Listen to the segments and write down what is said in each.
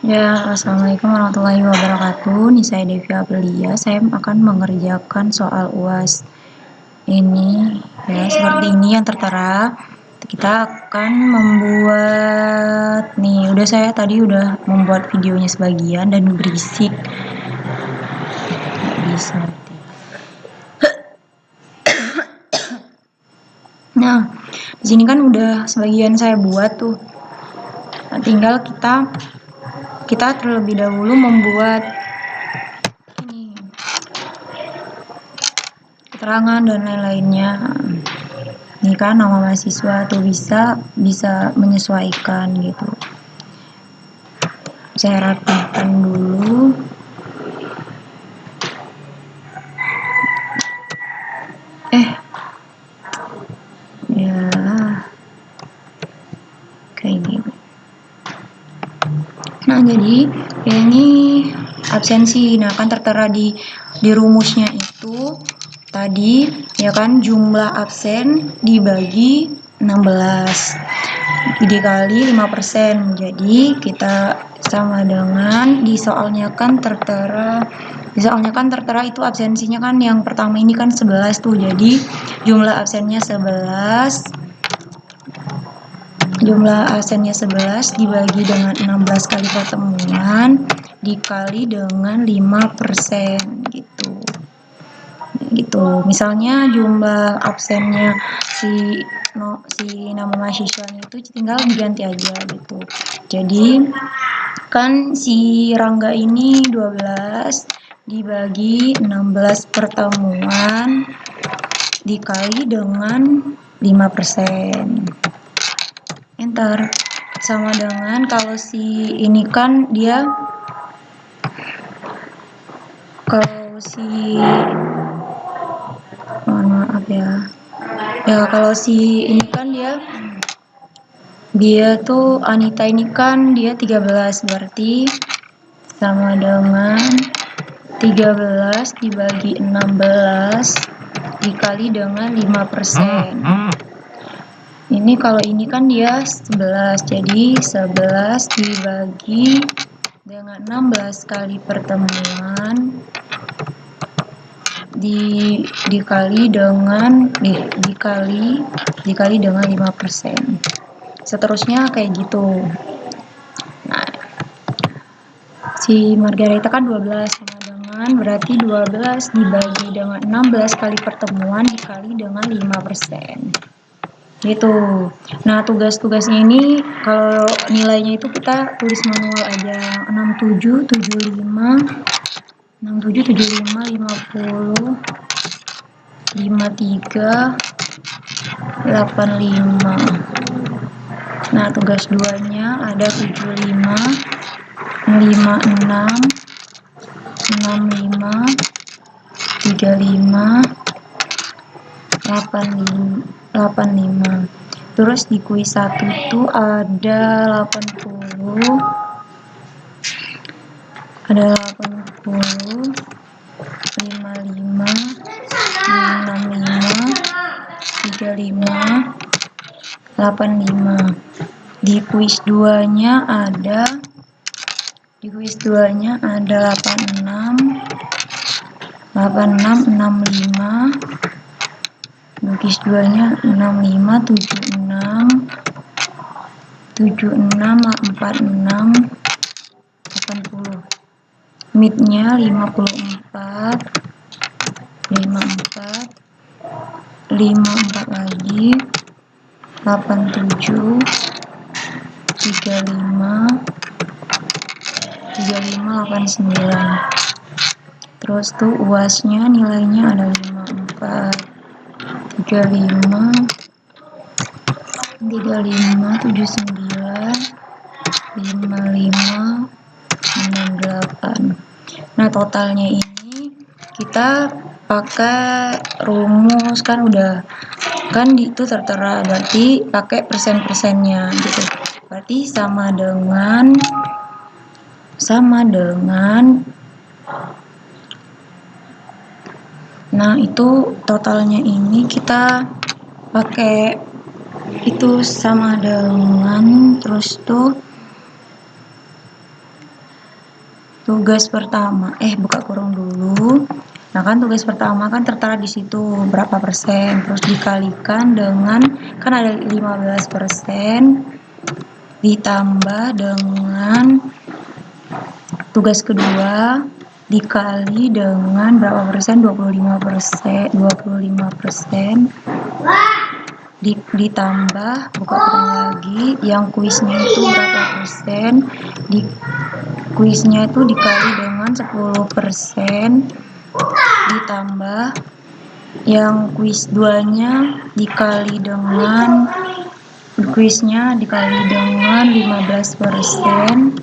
Ya, assalamualaikum warahmatullahi wabarakatuh. Ini saya Devi Aprilia. Saya akan mengerjakan soal UAS ini ya seperti ini yang tertera. Kita akan membuat nih. Saya tadi udah membuat videonya sebagian dan berisik. Nggak bisa. Nah, di sini kan udah sebagian saya buat tuh. Nah, tinggal kita terlebih dahulu membuat ini keterangan dan lain-lainnya. Ini kan nama mahasiswa tuh bisa menyesuaikan gitu. Saya rapikan dulu. Ya kayak gini. Nah, jadi ini absensi. Nah, kan tertera di rumusnya itu tadi ya kan jumlah absen dibagi 16 dikali 5%. Jadi kita sama dengan di soalnya kan tertera itu absensinya kan yang pertama ini kan 11 tuh. Jadi jumlah absennya 11 dibagi dengan 16 kali pertemuan dikali dengan 5% gitu. Misalnya jumlah absennya si nama mahasiswanya itu tinggal diganti aja gitu. Jadi kan si Rangga ini 12 dibagi 16 pertemuan dikali dengan 5%. Enter. Sama dengan kalau si ini kan dia mohon maaf ya. Ya kalau si ini kan dia tuh Anita ini kan dia 13 berarti sama dengan 13 dibagi 16 dikali dengan 5%. Ini kalau ini kan dia 11, jadi 11 dibagi dengan 16 kali pertemuan dikali dengan 5%. Seterusnya kayak gitu. Nah, si Margareta kan 12 sama dengan berarti 12 dibagi dengan 16 kali pertemuan dikali dengan 5%. Gitu. Nah, tugas-tugasnya ini kalau nilainya itu kita tulis manual aja. 67, 75, 50, 53, 85. Nah, tugas 2-nya ada 75, 56, 65, 35, 85. Terus di kuis 1 itu ada 80, 55, 65, 35, 85. Di kuis 2-nya ada 86, 65. Kuis 2-nya 65, 76, 46, 80. Mid-nya 54, 54 lagi, 87, 35, 89. Terus tuh UAS-nya nilainya ada 54, 35, 79, 55, 68. Nah, totalnya ini kita pakai rumus kan udah kan itu tertera, berarti pakai persen-persennya gitu. Berarti sama dengan nah itu totalnya ini kita pakai itu sama dengan terus tuh tugas pertama, buka kurung dulu. Nah kan tugas pertama kan tertera di situ berapa persen, terus dikalikan dengan, kan ada 15%, ditambah dengan tugas kedua dikali dengan berapa persen, 25%, 25%, ditambah buka kurung lagi, yang kuisnya itu berapa persen, di kuisnya itu dikali dengan 10%, ditambah yang kuis 2-nya dikali dengan kuisnya dikali dengan 15%,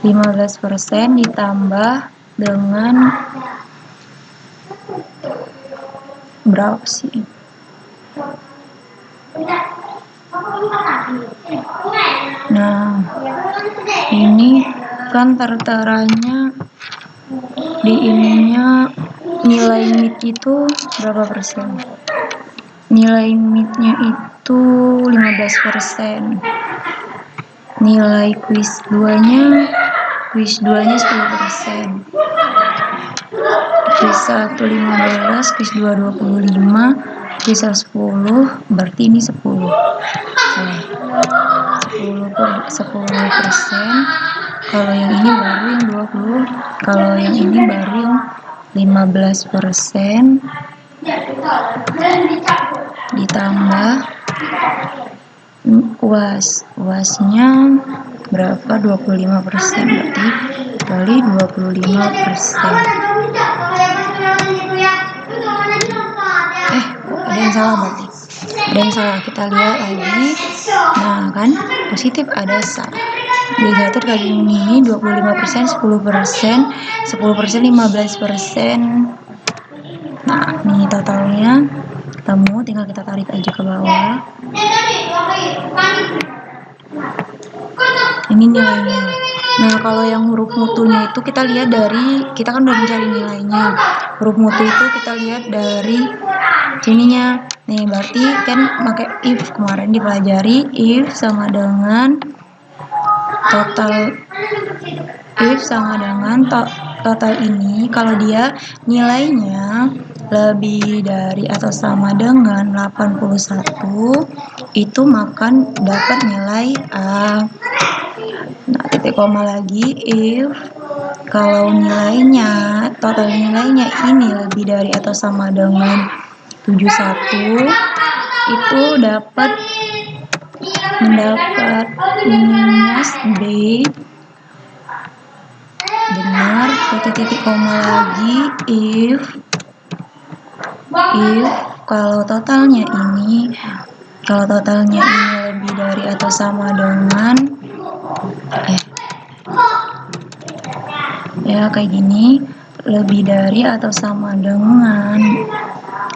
15% ditambah dengan berapa sih? Nah, ini kan terteranya di ininya nilai MIT itu berapa persen? Nilai MIT-nya itu 15%. Nilai kuis 2-nya 10%. Kuis 1 15, kuis 2 25, kuis 10, berarti ini 10. Salah. 10%. Kalau yang ini baru yang 20, kalau yang ini baru yang 15%, ditambah UAS-nya berapa? 25%, berarti kali 25%. Kok ada yang salah berarti? Ada yang salah, kita lihat lagi. Nah kan positif, ada salah. Diatur kayak gini, 25%, 10%, 10%, 15%. Nah, ini totalnya ketemu, tinggal kita tarik aja ke bawah. Ini nilainya. Nah, kalau yang huruf mutunya itu kita lihat dari, kita kan udah mencari nilainya. Huruf mutu itu kita lihat dari sininya. Nih, berarti kan pakai if, kemarin dipelajari if sama dengan total, if sama dengan total ini, kalau dia nilainya lebih dari atau sama dengan 81, itu maka dapat nilai A. Nah, titik koma lagi if kalau nilainya, total nilainya ini lebih dari atau sama dengan 71, itu mendapat minus B. Benar, titik koma lagi if kalau totalnya ini lebih dari atau sama dengan kayak gini, lebih dari atau sama dengan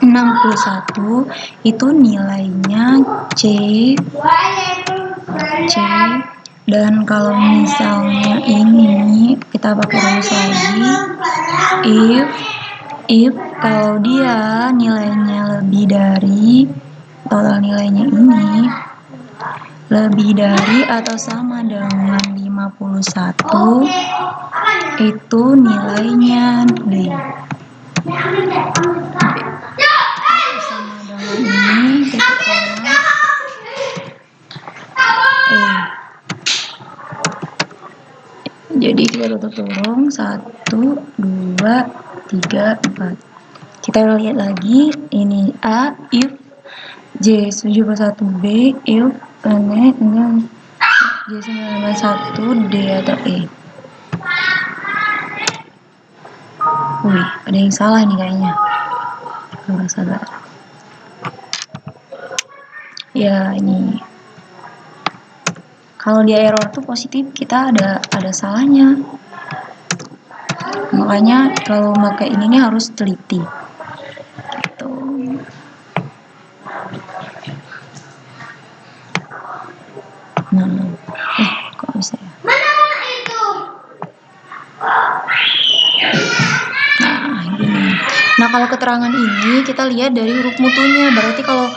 61, itu nilainya C. Dan kalau misalnya ini kita pakai rumus lagi, if kalau dia nilainya lebih dari, total nilainya ini lebih dari atau sama dengan 51, itu nilainya D. Sama dengan ini titik koma Jadi kita tutup kurung 1, 2, 3, 4. Kita lihat lagi, ini A if J 71B if N J 91 D atau E. Wih, ada yang salah nih kayaknya. Sabar. Ya, ini. Kalau dia error tuh positif, kita ada salahnya. Makanya kalau pakai ini nih harus teliti. Gitu. Nah, kok bisa ya? Nah, gini. Nah, kalau keterangan ini kita lihat dari huruf mutunya. Berarti kalau